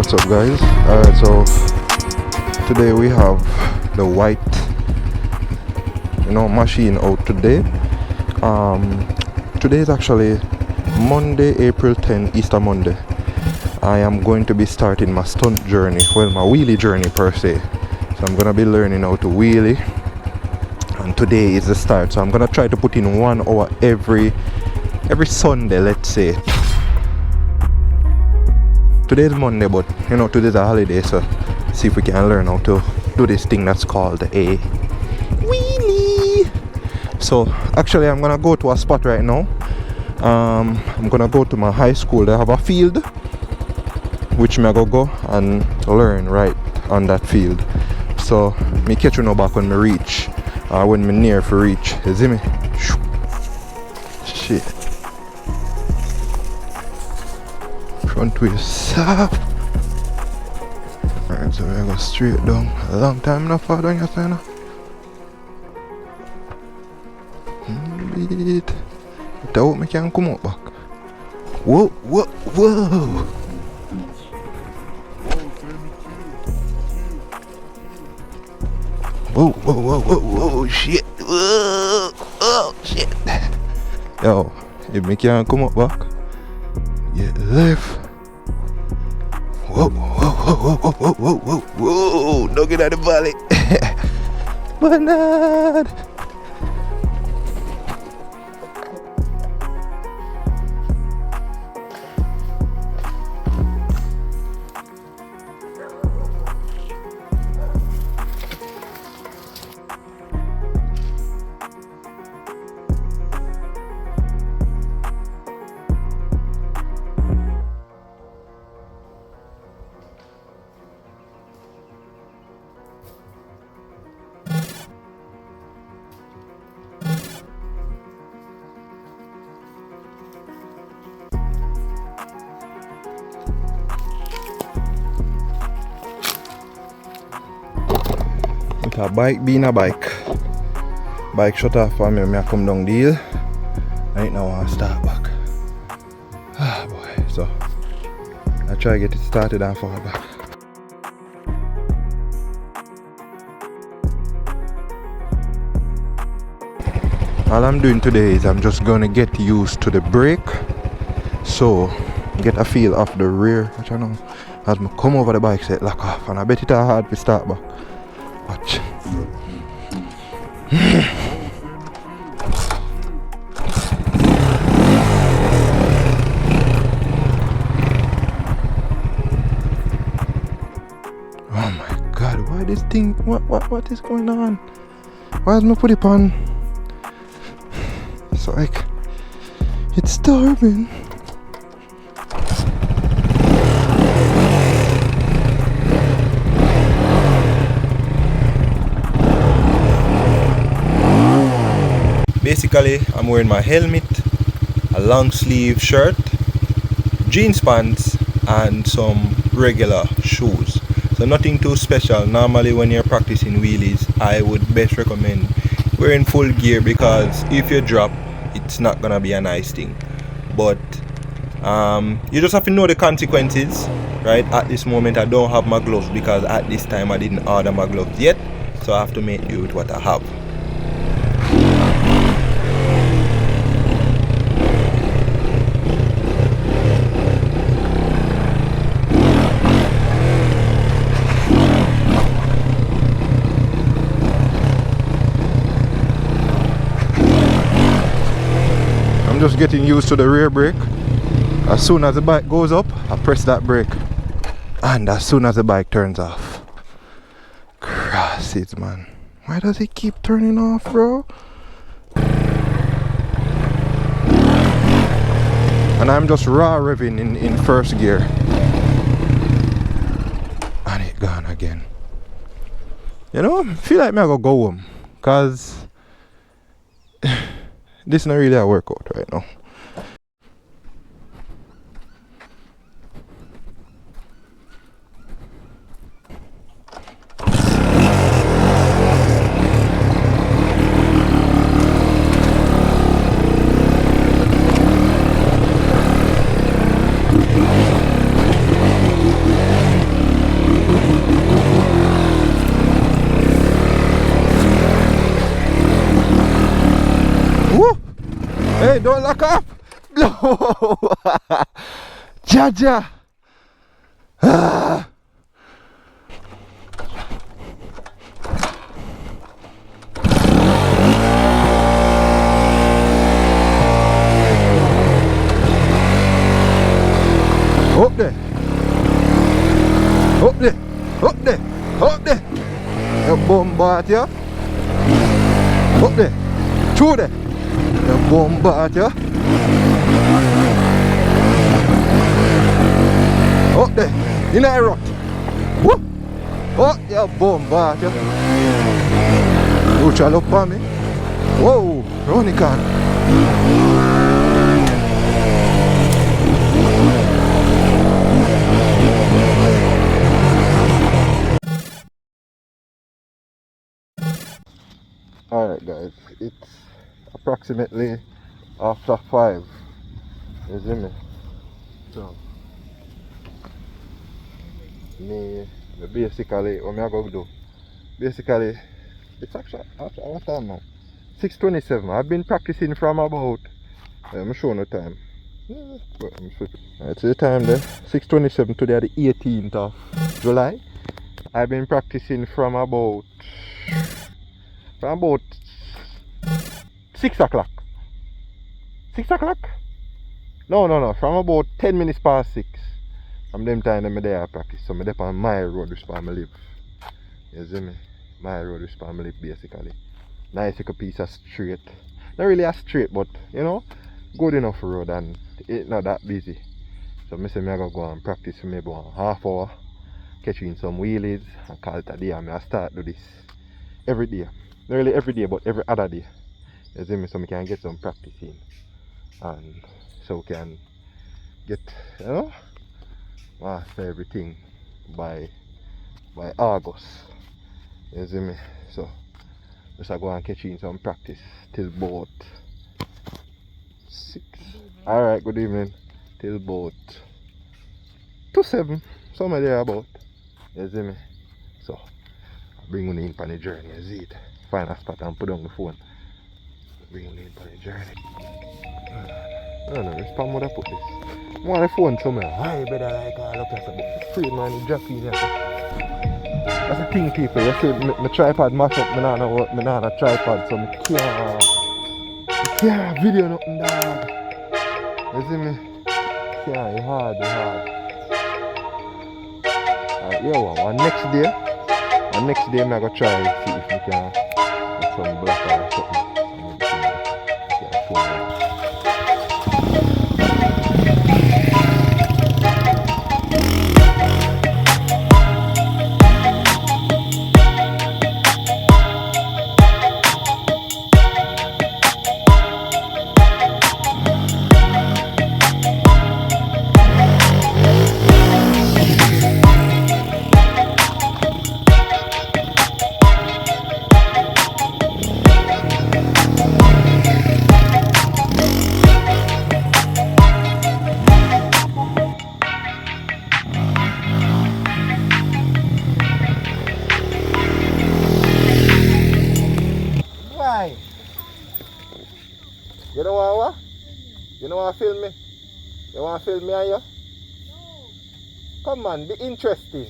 What's up, guys? Alright, so today we have the white machine out today. Today is actually Monday, April 10, Easter Monday. I am going to be starting my stunt journey, well, my wheelie journey per se. So I'm gonna be learning how to wheelie, and today is the start. So I'm gonna try to put in 1 hour every Sunday, let's say. Today is Monday, but today's a holiday, so see if we can learn how to do this thing that's called a wheelie. So actually I'm gonna go to a spot right now. I'm gonna go to my high school. They have a field which me go and learn right on that field. So me catch you back when me reach, or when me near for reach. You see me? Shit. Front wheel soft. Alright, so we go straight down. A long time enough for down your sign. Wait. I hope me can come up back. Whoa, whoa, whoa. Whoa, whoa, whoa, whoa, whoa, shit. Whoa, oh, shit. Yo, if me can come up back, get left. Whoa, whoa, whoa, whoa, whoa, whoa, whoa, whoa, don't get out of the valley. Bernard. A bike being a bike shut off for me when I come down the hill. Right now I want to start back. Ah boy, so I try to get it started and fall back. All I'm doing today is I'm just gonna get used to the brake, so get a feel of the rear, which I know as I come over the bike set lock off, and I bet it's hard to start back. Watch. Oh my god, why this thing, what is going on? Why is me put it on? It's like it's starving. Basically, I'm wearing my helmet, a long sleeve shirt, jeans pants, and some regular shoes. So nothing too special. Normally when you're practicing wheelies, I would best recommend wearing full gear, because if you drop, it's not gonna be a nice thing. But you just have to know the consequences, right? At this moment I don't have my gloves, because at this time I didn't order my gloves yet, so I have to make do with what I have. I'm just getting used to the rear brake. As soon as the bike goes up, I press that brake, and as soon as the bike turns off, cross it, man. Why does it keep turning off, bro? And I'm just raw revving in first gear, and it gone again. I feel like I go home, cause this is not really a workout right now. Hey, don't lock up! No! Jaja! Ah. Up there! Up there! Up there! Up there! You bombard ya! Up there! Through there! You bombard ya! Up there! In a rut! Whoop! Oh! You bombard ya! You try look for me? Whoa! Run it can! Alright guys, it's approximately after 5, you see me? So, me basically, what I go do? Basically, it's actually what time now? 6:27. I've been practicing from about, I'm showing the time. It's the time there, 6:27 today, the 18th of July. I've been practicing from about 6 o'clock. 6 o'clock? No, from about 10 minutes past 6. From them time I'm there I practice. So I'm there on my road which I live. You see me? My road which I live basically. Nice little piece of straight. Not really a straight, but you know, good enough road and it's not that busy. So I say I go and practice for maybe 1/2 hour. Catching some wheelies and call it a day, and I start do this every day. Not really every day, but every other day. You see me? So I can get some practice in. And so we can get, you know, master everything by August. You see me? So just I go and catch in some practice till about 6. Alright, good evening. Till about 2:07. Somewhere there about. You see me? So I bring you in on the journey, you see it. Find a spot and put on the phone. Bring you in on the journey. No, this palm would have put this. I want the phone somewhere. I better like all up here. But free man, drop in here. That's the thing, people. You see, my tripod mash up. I don't know what. I don't have a tripod, so I can't video nothing, dog. You see me? Can't, it's hard. Alright, yeah, one next day, I'm going to try and see if we can get some black or something. You don't want what? You don't want to film me? You want to film me and you? No. Come on, be interesting.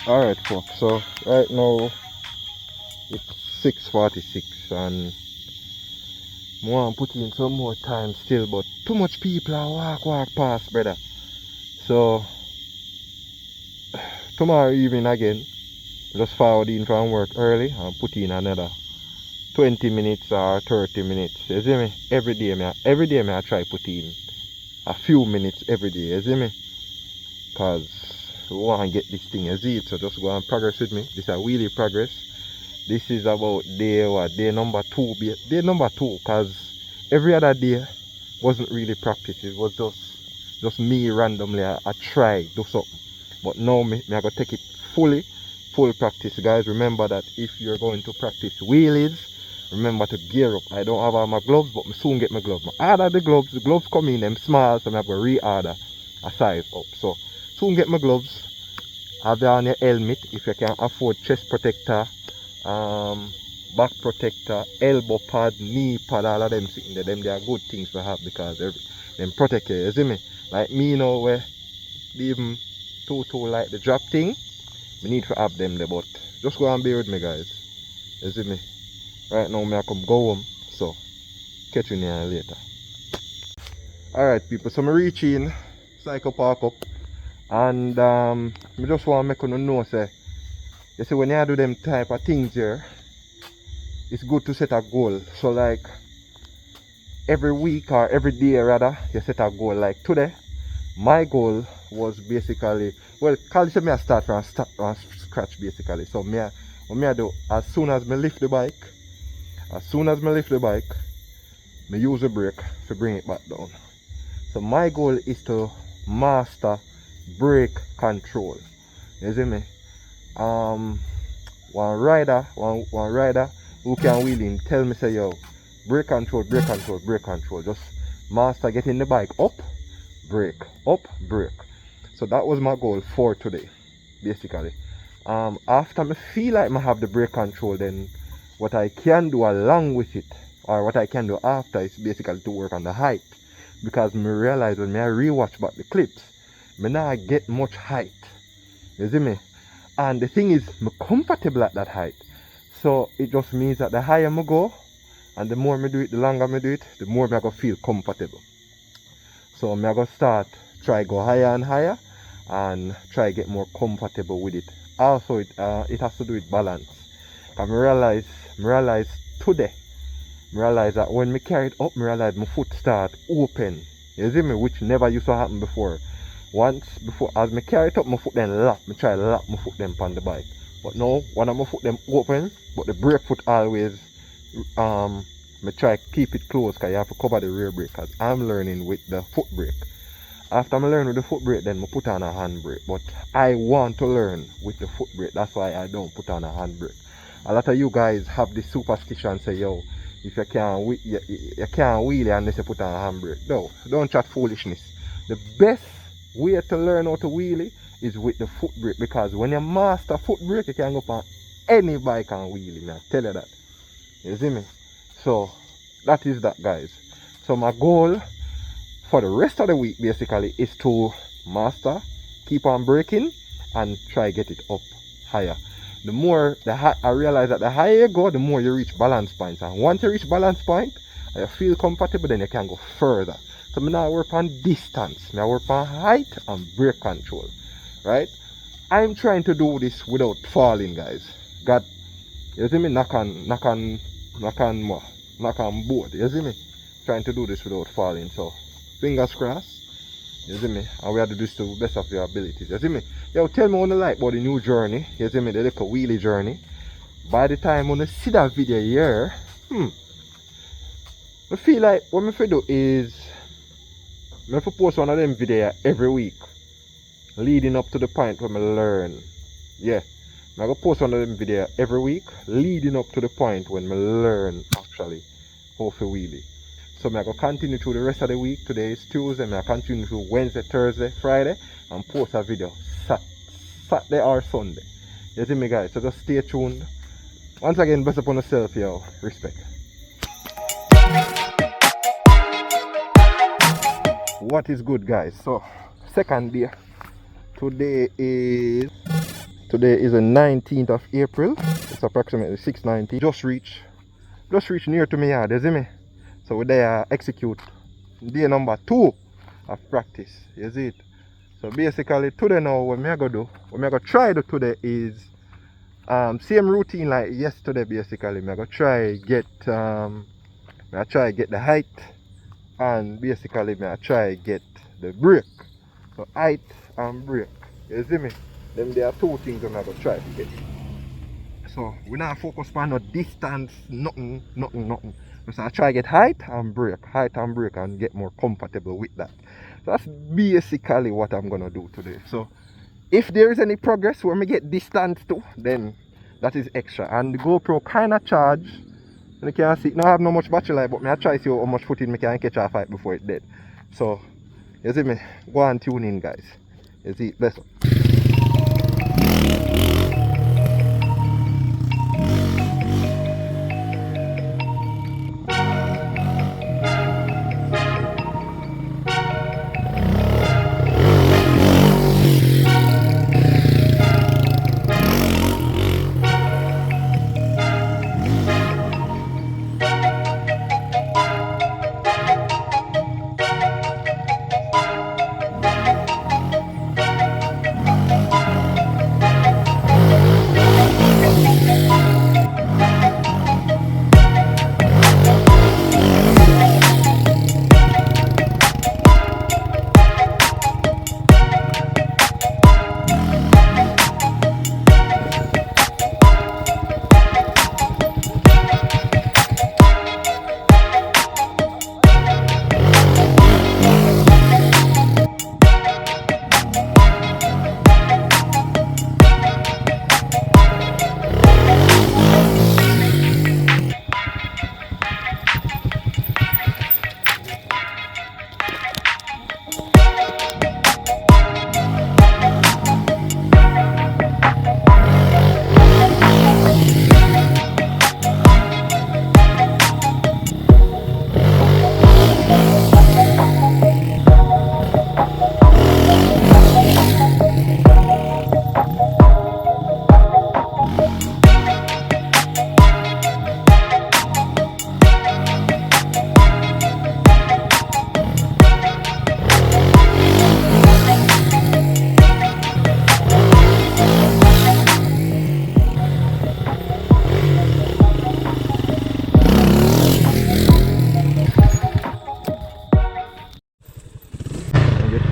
Alright folks, so right now it's 6:46 and I want to put in some more time still, but too much people are walk past, brother. So tomorrow evening again, just forward in from work early and put in another 20 minutes or 30 minutes. You see me? Every day I try put in a few minutes every day, you see me? Cause we want to get this thing, you see it? So just go and progress with me. This is a wheelie progress. This is about day number 2. Day number 2, cause every other day wasn't really practice. It was just me randomly. I try do something. But now I gotta take it full practice, guys. Remember that if you're going to practice wheelies, remember to gear up. I don't have all my gloves, but I soon get my gloves. I order the gloves come in them small, so I'm gonna reorder a size up. So soon get my gloves. Have on your helmet if you can afford, chest protector, back protector, elbow pad, knee pad, all of them sitting there. They are good things to have because them protect you, you see me? Like me now where even too like the drop thing, we need to have them there, but just go and bear with me, guys. You see me? Right now I come go home, so catch you here later. Alright people, so I reach in Cycle Park up and I just want to make you know, say, you see when you do them type of things here, it's good to set a goal. So like every week or every day rather, you set a goal. Like today, my goal was basically, well, call it me I start from scratch basically. So what I do, as soon as I lift the bike, I use the brake to bring it back down. So my goal is to master brake control. You see me? One rider who can wheel him tell me say, yo, brake control. Just master getting the bike up, brake. So that was my goal for today, basically. After I feel like I have the brake control, then what I can do along with it, or what I can do after, is basically to work on the height. Because I realize when I rewatch back the clips, I now get much height. You see me? And the thing is, I'm comfortable at that height. So it just means that the higher I go, and the more I do it, the longer I do it, the more I'm going to feel comfortable. So I'm going to try go higher and higher, and try get more comfortable with it. Also, it has to do with balance. And I realize today, that when I carry it up, I realize my foot start open. You see me? Which never used to happen before. As I carry it up, my foot then lap. I try to lap my foot then on the bike. But now, one of my foot them open, but the brake foot always, I try to keep it close because you have to cover the rear brake. Because I'm learning with the foot brake. After I learn with the foot brake, then I put on a hand brake. But I want to learn with the foot brake. That's why I don't put on a hand brake. A lot of you guys have this superstition, say, yo, if you can't wheelie unless you put on a handbrake. No, don't chat foolishness. The best way to learn how to wheelie is with the foot brake, because when you master foot brake, you can go on any bike and wheelie. I tell you that. You see me? So that is that, guys. So my goal for the rest of the week basically is to master, keep on braking, and try get it up higher. The more I realize that the higher you go, the more you reach balance points. And once you reach balance point, and you feel comfortable, then you can go further. So I now work on distance, I work on height and brake control. Right? I'm trying to do this without falling, guys. God, you see me? Knock on board. You see me? Trying to do this without falling. So fingers crossed. You see me? And we have to do this to the best of your abilities. You see me? Yo, tell me what you like about the new journey. You see me? The little wheelie journey. By the time when you see that video here, I feel like what I do is I post one of them videos every week, leading up to the point where I learn. Yeah, I'm going to post one of them videos every week, leading up to the point when I learn actually how to wheelie. So I'm going to continue through the rest of the week. Today is Tuesday. I'm going to continue through Wednesday, Thursday, Friday, and post a video Saturday or Sunday. You see me, guys? So just stay tuned. Once again, bless upon yourself, yo. Respect. What is good, guys? So second day. Today is the 19th of April. It's approximately 6:19. Just reach near to me yard, you see me? So we there execute day number 2 of practice. You see it? So basically today now what me gonna do, what me gonna try to today is same routine like yesterday basically. Me gonna try get the height, and basically me try get the brake. So height and brake. You see me? Them there are 2 things I'm gonna try to get. So we not focus on no distance, nothing. So I try to get height and brake and get more comfortable with that. So that's basically what I'm gonna do today. So if there is any progress where we get distance to, then that is extra. And the GoPro kinda charge. You can see, now I have no much battery life, but I try to see how much footage I can catch a fight before it's dead. So you see me? Go and tune in, guys. You see, bless up.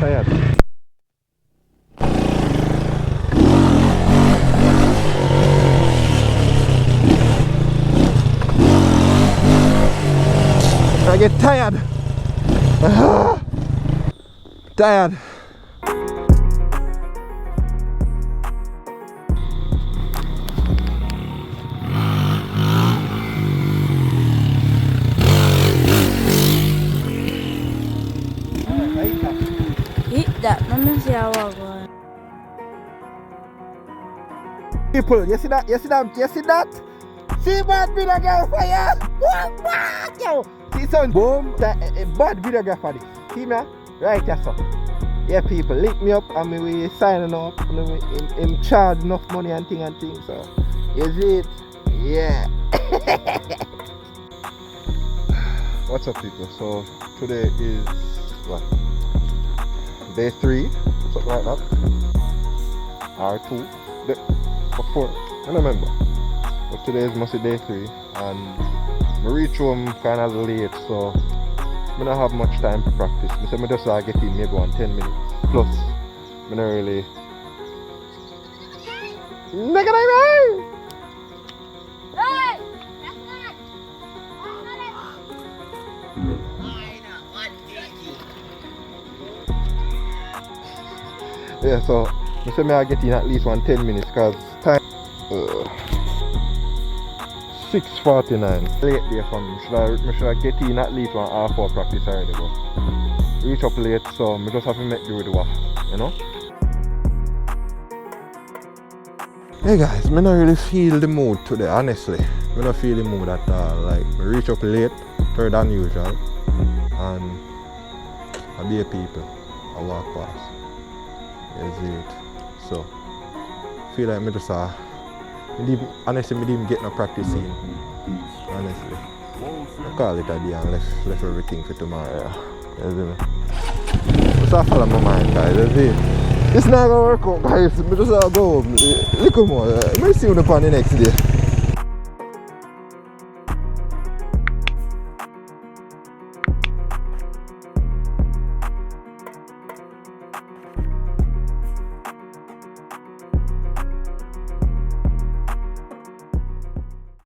Tired. I get tired. Tired. Hit that, no see how I go. People, you see that? You see that? You see that? See bad videographer fire! Yo! See son, boom! Bad videographer this. See me? Right here, so. Yeah, people, link me up and we signing up. In charge enough money and thing. So, you see it? Yeah. What's up, people? So today is what? Day 3, something like that. Or 2, or 4. I don't remember. But today is mostly day 3, and I reach home kind of late, so I don't have much time to practice. I say I just get in maybe 10 minutes. Plus, I don't really. Yeah, so I say I get in at least 10 minutes because time 6:49. Late there for me. Should I get in at least 1 hour practice already, but reach up late, so I just have to make do with the work, you know? Hey guys, I don't really feel the mood today, honestly. I don't feel the mood at all. Like, I reach up late, further than usual, and I be a people. I walk past. Is it? So, feel like I just honestly, I didn't get no practice in. Honestly. I call it a day and left everything for tomorrow. You see me? Just have to follow my mind, guys. You see? It's not gonna work out, guys. I just have to go home. Look more. I see you on the next day.